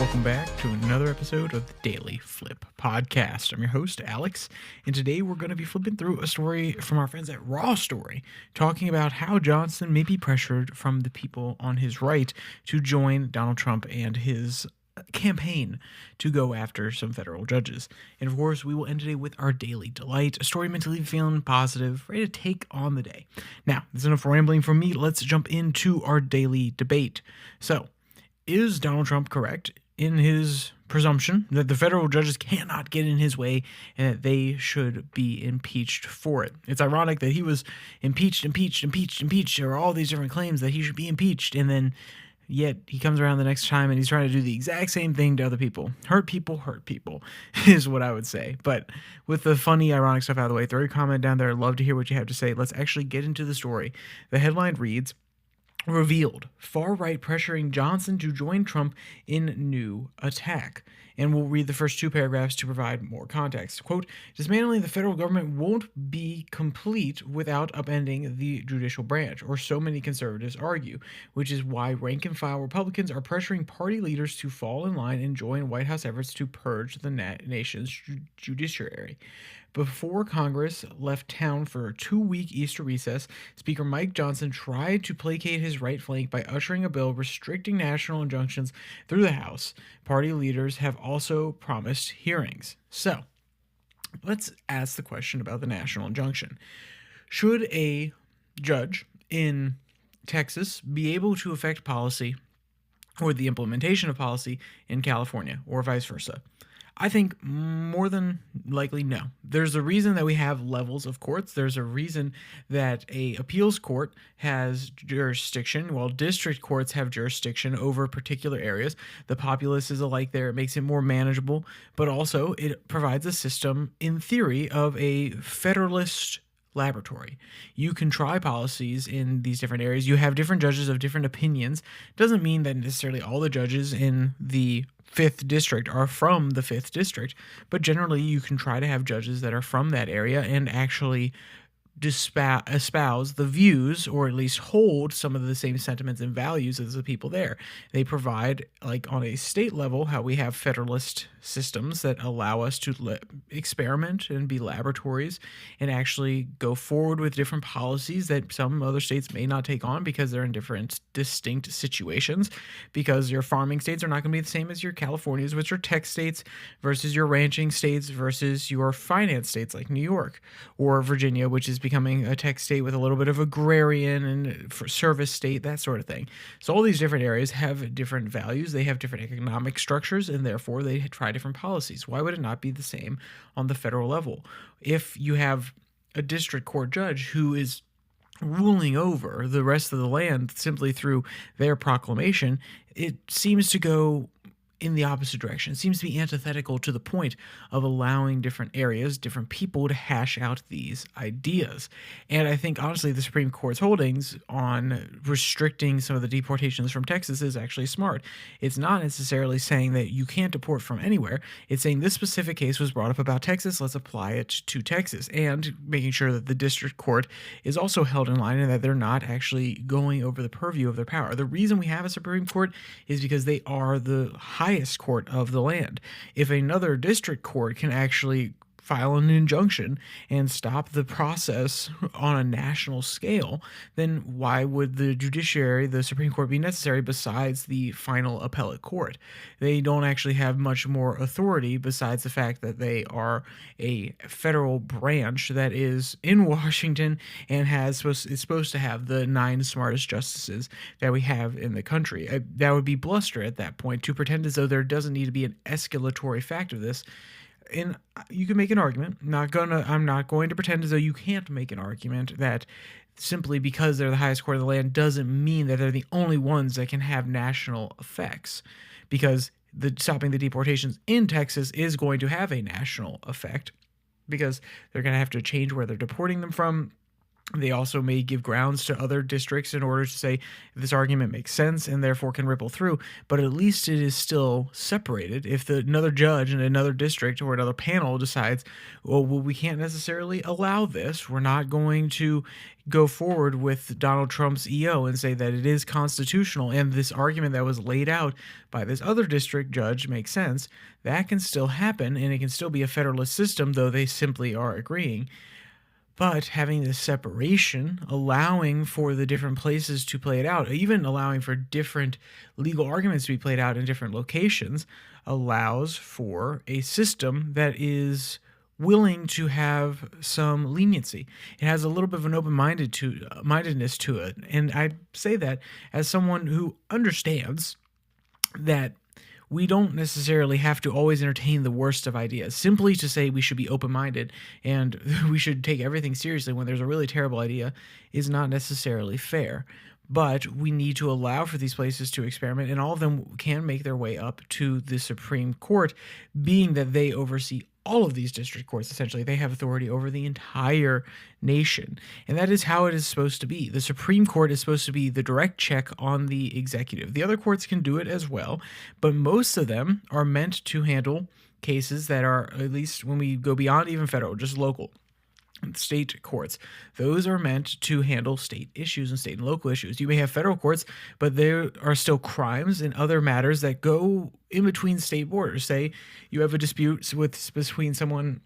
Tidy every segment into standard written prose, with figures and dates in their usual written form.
welcome back to another episode of the Daily Flip podcast. I'm your host, Alex, and today we're going to be flipping through a story from our friends at Raw Story, talking about how Johnson may be pressured from the people on his right to join Donald Trump and his campaign to go after some federal judges. And of course, we will end today with our Daily Delight, a story meant to leave you feeling positive, ready to take on the day. Now, that's enough rambling from me. Let's jump into our daily debate. So, is Donald Trump correct in his presumption that the federal judges cannot get in his way and that they should be impeached for it? It's ironic that he was impeached, or all these different claims that he should be impeached, and then yet he comes around the next time and he's trying to do the exact same thing to other people. Hurt people is what I would say. But with the funny, ironic stuff out of the way, throw your comment down there. I'd love to hear what you have to say. Let's actually get into the story. The headline reads, "Revealed, far-right pressuring Johnson to join Trump in new attack." And we'll read the first two paragraphs to provide more context. Quote, "Dismantling the federal government won't be complete without upending the judicial branch, or so many conservatives argue, which is why rank-and-file Republicans are pressuring party leaders to fall in line and join White House efforts to purge the nation's judiciary." Before Congress left town for a 2-week Easter recess, Speaker Mike Johnson tried to placate his right flank by ushering a bill restricting national injunctions through the House. Party leaders have also promised hearings. So, let's ask the question about the national injunction. Should a judge in Texas be able to affect policy or the implementation of policy in California, or vice versa? I think more than likely no. There's a reason that we have levels of courts. There's a reason that a appeals court has jurisdiction, while district courts have jurisdiction over particular areas. The populace is alike there. It makes it more manageable, but also it provides a system, in theory, of a federalist laboratory. You can try policies in these different areas. You have different judges of different opinions. Doesn't mean that necessarily all the judges in the 5th district are from the 5th district, but generally you can try to have judges that are from that area and actually espouse the views, or at least hold some of the same sentiments and values as the people there. They provide, like on a state level, how we have federalist systems that allow us to experiment and be laboratories and actually go forward with different policies that some other states may not take on because they're in different distinct situations, because your farming states are not going to be the same as your Californias, which are tech states, versus your ranching states, versus your finance states like New York or Virginia, which is becoming a tech state with a little bit of agrarian and service state, that sort of thing. So all these different areas have different values. They have different economic structures, and therefore they try different policies. Why would it not be the same on the federal level? If you have a district court judge who is ruling over the rest of the land simply through their proclamation, it seems to go in the opposite direction. It seems to be antithetical to the point of allowing different areas, different people to hash out these ideas. And I think, honestly, the Supreme Court's holdings on restricting some of the deportations from Texas is actually smart. It's not necessarily saying that you can't deport from anywhere. It's saying this specific case was brought up about Texas, let's apply it to Texas, and making sure that the district court is also held in line and that they're not actually going over the purview of their power. The reason we have a Supreme Court is because they are the highest court of the land. If another district court can actually file an injunction and stop the process on a national scale, then why would the judiciary, the Supreme Court, be necessary besides the final appellate court? They don't actually have much more authority besides the fact that they are a federal branch that is in Washington and is supposed to have the 9 smartest justices that we have in the country. That would be bluster at that point to pretend as though there doesn't need to be an escalatory fact of this. And you can make an argument. I'm not going to pretend as though you can't make an argument that simply because they're the highest court of the land doesn't mean that they're the only ones that can have national effects, because stopping the deportations in Texas is going to have a national effect, because they're going to have to change where they're deporting them from. They also may give grounds to other districts in order to say this argument makes sense and therefore can ripple through, but at least it is still separated. If another judge in another district or another panel decides, oh, well, we can't necessarily allow this, we're not going to go forward with Donald Trump's EO and say that it is constitutional, and this argument that was laid out by this other district judge makes sense, that can still happen, and it can still be a federalist system, though they simply are agreeing. But having this separation, allowing for the different places to play it out, even allowing for different legal arguments to be played out in different locations, allows for a system that is willing to have some leniency. It has a little bit of an open-mindedness to it. And I say that as someone who understands that we don't necessarily have to always entertain the worst of ideas. Simply to say we should be open-minded and we should take everything seriously when there's a really terrible idea is not necessarily fair. But we need to allow for these places to experiment, and all of them can make their way up to the Supreme Court, being that they oversee all of these district courts. Essentially, they have authority over the entire nation, and that is how it is supposed to be. The Supreme Court is supposed to be the direct check on the executive. The other courts can do it as well, but most of them are meant to handle cases that are, at least when we go beyond even federal, just local. State courts, those are meant to handle state issues and state and local issues. You may have federal courts, but there are still crimes and other matters that go in between state borders. Say you have a dispute between someone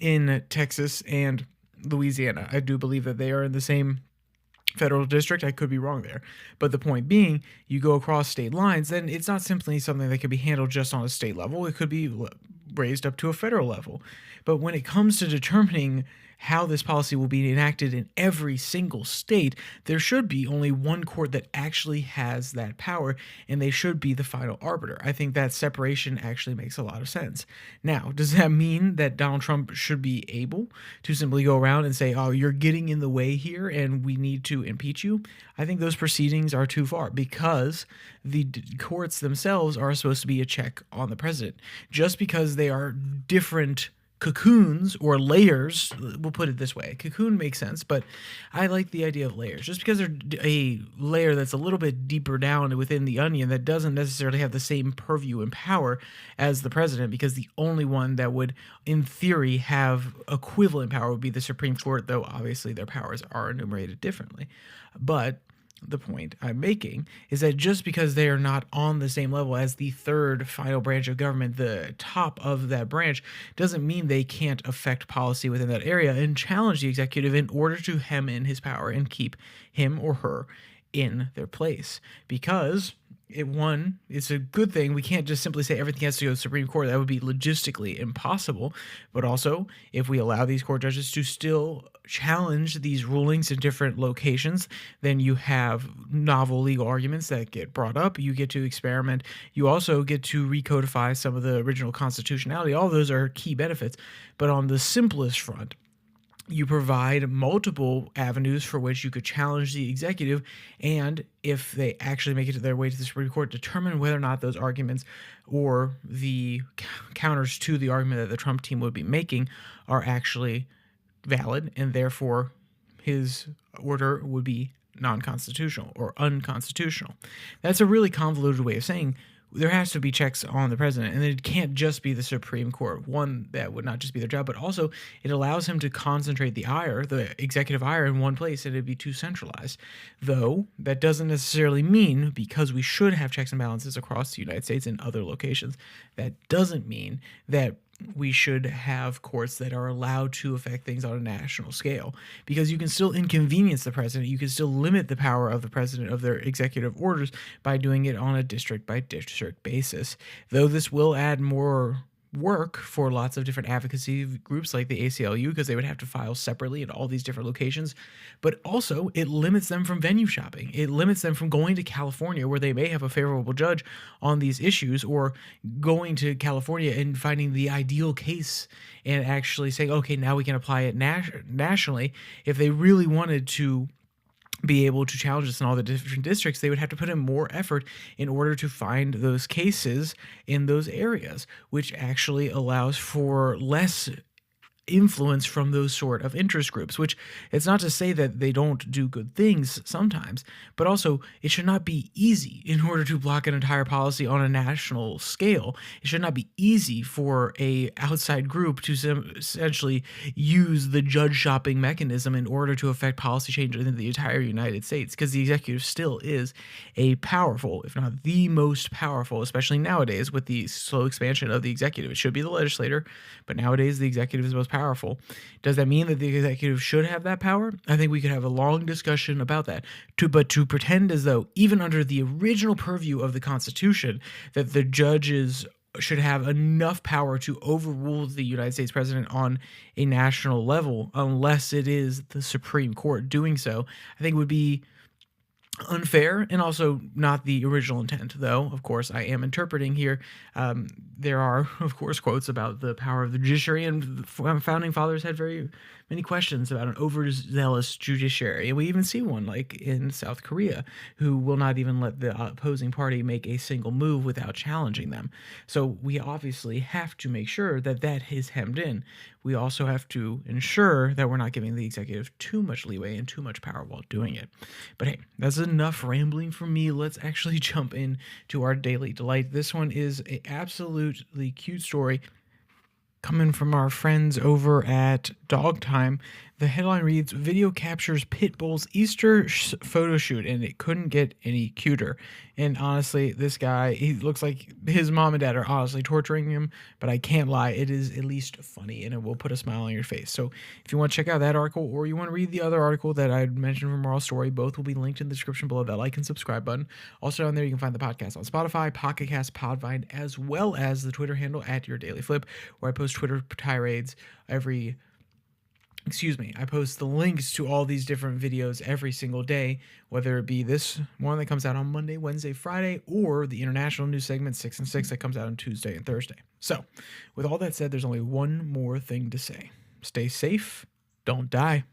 in Texas and Louisiana. I do believe that they are in the same federal district. I could be wrong there, but the point being, you go across state lines, then it's not simply something that could be handled just on a state level. It could be raised up to a federal level. But when it comes to determining how this policy will be enacted in every single state, there should be only one court that actually has that power, and they should be the final arbiter. I think that separation actually makes a lot of sense. Now, does that mean that Donald Trump should be able to simply go around and say, oh, you're getting in the way here and we need to impeach you? I think those proceedings are too far, because the courts themselves are supposed to be a check on the president. Just because they are different cocoons or layers, we'll put it this way. Cocoon makes sense, but I like the idea of layers. Just because they're a layer that's a little bit deeper down within the onion, that doesn't necessarily have the same purview and power as the president, because the only one that would, in theory, have equivalent power would be the Supreme Court, though obviously their powers are enumerated differently. But the point I'm making is that just because they are not on the same level as the third final branch of government, the top of that branch, doesn't mean they can't affect policy within that area and challenge the executive in order to hem in his power and keep him or her in their place. Because it's a good thing. We can't just simply say everything has to go to the Supreme Court. That would be logistically impossible. But also, if we allow these court judges to still challenge these rulings in different locations, then you have novel legal arguments that get brought up. You get to experiment. You also get to recodify some of the original constitutionality. All of those are key benefits. But on the simplest front, you provide multiple avenues for which you could challenge the executive, and if they actually make it to their way to the Supreme Court, determine whether or not those arguments or the counters to the argument that the Trump team would be making are actually valid, and therefore his order would be non-constitutional or unconstitutional. That's a really convoluted way of saying there has to be checks on the president, and it can't just be the Supreme Court. One, that would not just be their job, but also it allows him to concentrate the executive ire in one place, and it'd be too centralized. Though that doesn't necessarily mean, because we should have checks and balances across the United States and other locations, that doesn't mean that we should have courts that are allowed to affect things on a national scale, because you can still inconvenience the president. You can still limit the power of the president of their executive orders by doing it on a district by district basis. Though this will add more work for lots of different advocacy groups like the ACLU, because they would have to file separately in all these different locations, but also it limits them from venue shopping. It limits them from going to California, where they may have a favorable judge on these issues, or going to California and finding the ideal case and actually saying, okay, now we can apply it nationally. If they really wanted to be able to challenge this in all the different districts, they would have to put in more effort in order to find those cases in those areas, which actually allows for less influence from those sort of interest groups, which it's not to say that they don't do good things sometimes, but also it should not be easy in order to block an entire policy on a national scale. It should not be easy for a outside group to essentially use the judge shopping mechanism in order to affect policy change in the entire United States, because the executive still is a powerful, if not the most powerful, especially nowadays with the slow expansion of the executive. It should be the legislator, but nowadays the executive is most powerful. Does that mean that the executive should have that power? I think we could have a long discussion about that. But to pretend as though, even under the original purview of the Constitution, that the judges should have enough power to overrule the United States president on a national level, unless it is the Supreme Court doing so, I think would be unfair and also not the original intent, though, of course, I am interpreting here. There are, of course, quotes about the power of the judiciary, and the founding fathers had very many questions about an overzealous judiciary. And we even see one, like in South Korea, who will not even let the opposing party make a single move without challenging them. So we obviously have to make sure that that is hemmed in. We also have to ensure that we're not giving the executive too much leeway and too much power while doing it. But hey, that's enough rambling from me. Let's actually jump in to our daily delight. This one is an absolutely cute story coming from our friends over at Dog Time. The headline reads, "Video captures pit bull's Easter photo shoot, and it couldn't get any cuter." And honestly, this guy, he looks like his mom and dad are honestly torturing him, but I can't lie, it is at least funny, and it will put a smile on your face. So if you want to check out that article, or you want to read the other article that I mentioned from Raw Story, both will be linked in the description below. That like and subscribe button. Also down there, you can find the podcast on Spotify, Pocket Cast, Podvine, as well as the Twitter handle at Your Daily Flip, where I post Twitter tirades I post the links to all these different videos every single day, whether it be this one that comes out on Monday, Wednesday, Friday, or the international news segment 6 and 6 that comes out on Tuesday and Thursday. So with all that said, there's only one more thing to say. Stay safe, don't die.